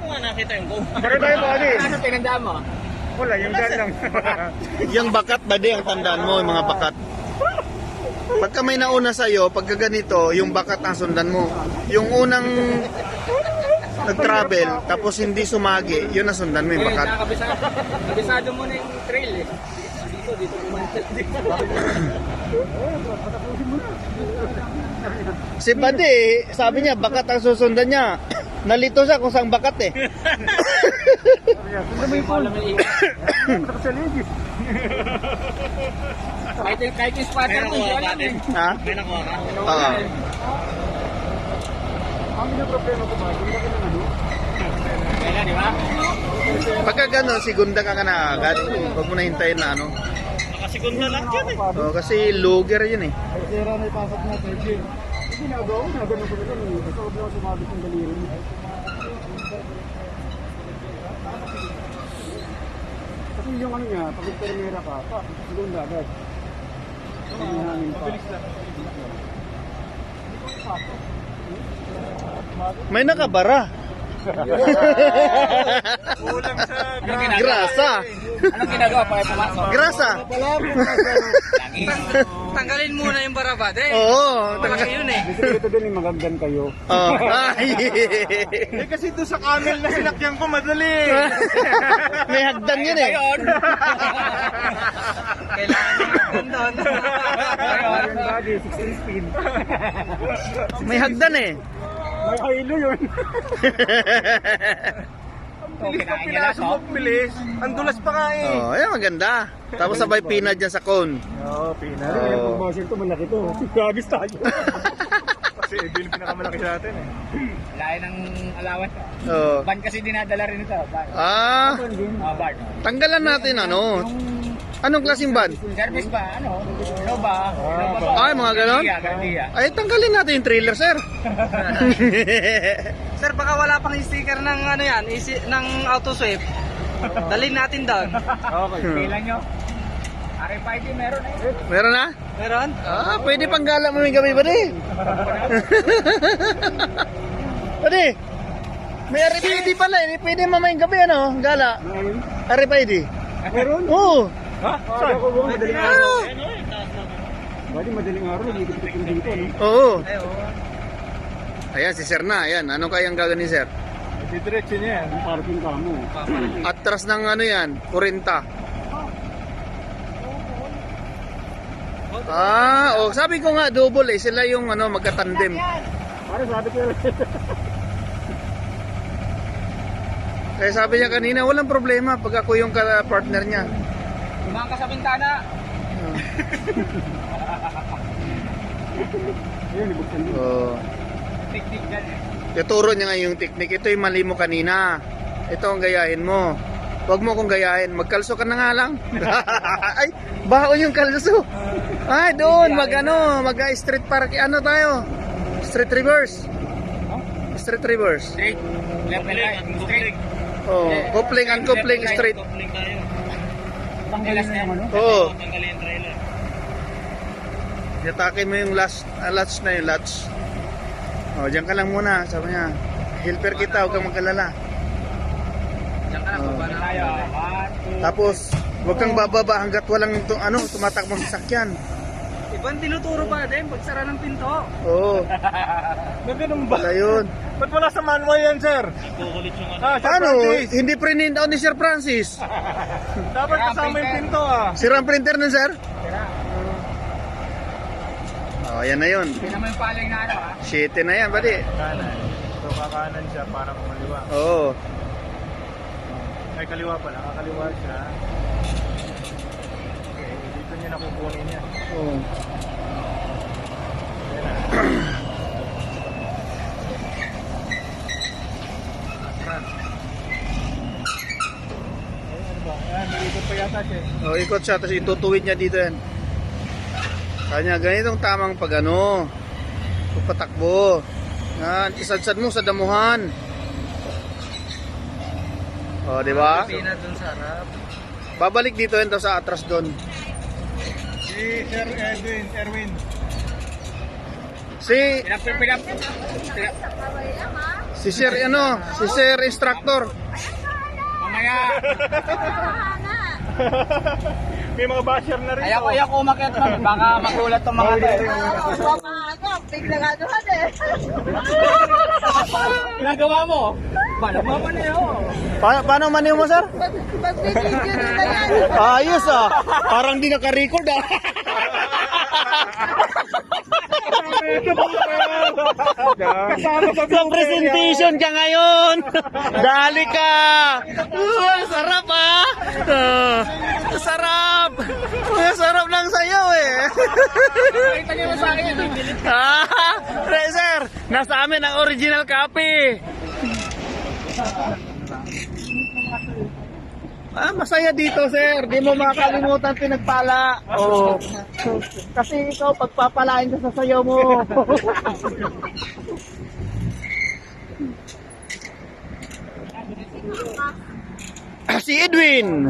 ko nga nakita yung go. Pero tayo ba, Ali? Ano tinandaan mo? Wala, yung daan lang. Yung bakat ba di ang tandaan mo, yung mga bakat? Pagka may nauna sa'yo, pagka ganito, yung bakat ang sundan mo. Yung unang nag-travel, tapos hindi sumagi, yun ang sundan mo yung bakat. Kabisado mo na yung trail eh. Dito pumunta. Si Bade, sabi niya, bakat ang susundan niya. Nalito siya kung saan bakat eh. Ano mo yung phone? Sa kasaligis. Kahit yung spotter mo, hindi alam eh. Ha? May nakuha ka. Oo. Ang problema ko ba? Yung laki ng ano? Kaya di ba? Pagka gano'n, sigunda ka na agad. Huwag mo na hintayin na ano. Nakasigunda lang yan eh. Oh, kasi luger yun eh. Ay, sira na ipasok na 13. Hindi nagawa ko, nagano ko ito. Basta huwag lang sumabit ng daliri mo. Kasi yung ano niya, pag permera ka, sigunda agad. Mabilis lang. May nakabara. Kulang sa Grasa. Anong ginagawa para pumasok? Grasa. Tanggalin muna yung barabade. Oo. Malaki yun eh. Ito din yung magagdan kayo. Oh. Ay. Eh kasi doon sa camel na sinakyan ko, madali. May hagdan yun eh. Kailangan yung doon. Iron body, 16 speed. May hagdan eh. May hilo yun. Bilis na pinasok, bilis. Ang dulas pa nga eh. Oh, ayan maganda. Tapos sabay pinad dyan sa cone. Oo, pinari. Yung pag-muscle to, malaki to. Gagis tayo. Kasi ito yung pinakamalaki sa atin eh. Lain ng alawan. Oh. Ban kasi dinadala rin ito. Ban. Ah, Ban. tanggalan natin ano. Anong klaseng ban? Service ba? Ano? Nova. Ay, mga ganon? Gardia. Ay, tanggalin natin yung trailer, sir. Sir, baka wala pang sticker ng ano yan, ng auto sweep. Dalhin natin doon. Okay. Kailan nyo? RFID meron eh. Meron na? Meron? Ah, pwede pang gala mo yung gabi ba di? Pwede. May RFID pala eh. Pwede mamayang gabi ano, gala. Ayun. RFID. Meron? Oo. Ha? Saan? Ako ba? Madaling araw. Ah, Bali, madaling araw. Nagigit-git ko dito. No? oo. Ay, oo. Ayan, si sir na. Ayan, ano kayang gagawin ni sir? Didiretso niya yan. Yung parking ka mo. Atras ng ano yan, 40. Ah, oh, sabi ko nga double eh. Sila yung ano, magkatandem. Pare, sabi ko yun. Kaya sabi niya kanina, walang problema pag ako yung partner niya. Tumang ka sa bintana. Ayun, ibuksan din. Oh. Teknik dyan eh. Tuturo niya nga yung technique. Ito yung mali mo kanina. Ito ang gayahin mo. Huwag mo kong gayahin. Magkalso ka na nga lang. Ay, baon yung kalso. Ay, doon. Mag-street park. Ano tayo? Street reverse. Street reverse. Straight. Left and right. Straight. Oh, coupling, uncoupling, straight. Coupling tayo. Tanggalin na yung ano. Oo. Tanggalin yung trailer. Yatakin mo yung latch na yung latch. Oh, diyan ka lang muna. Sabi niya, helper kita. Huwag kang magkalala. Diyan ka na, baba na tayo. Tapos, huwag kang bababa hanggat walang tumatakbong sasakyan. Ibang tinuturo pa din pagsara ng pinto. Oo. Ganun ba? Wala yun. Ba't wala sa manual yan, sir? Kukulit yung ano. Paano? Hindi print out ni Sir Francis. Dapat kasama yung pinto ah. Sira ang printer nun, sir? Oh, ayan na yun. Hindi naman yung paling na ano ah. Shitty na yan, buddy. Kanan. So kakanan siya para kumaliwa. Oo. Ay kaliwa pala. Kakaliwa siya. Okay, dito niya nakukunin niya. Oo. Ayan, nilipot pa yata siya. Oh, ikot siya, tapos itutuwid niya dito yan. Kanya, ganitong tamang pag patakbo. Yan, isadsad mo sa damuhan. Oh, di ba? Pina dun sa harap. Babalik dito yan, tapos sa atras doon. Si Sir Erwin. Si Si Sir ano, si Sir Instructor. Mamaya. May mga basher na rin. Ayaw ko umakyat ma'am. Baka magulat tong mga to. Ginagawa mo? Malamang mo na yun. Paano maniw mo, sir? Ayos ah. Parang di naka-record ah. Sa presentation ka ngayon. Dali ka. Sarap ah. Sarap. Sarap lang sayaw eh. Kita niyo sa akin. Sir, nasa amin ang original copy. Masaya dito, sir. Di mo makakalimutan pinagpala. Oo. Kasi ikaw, pagpapalain ka sa sayaw mo. Si Edwin.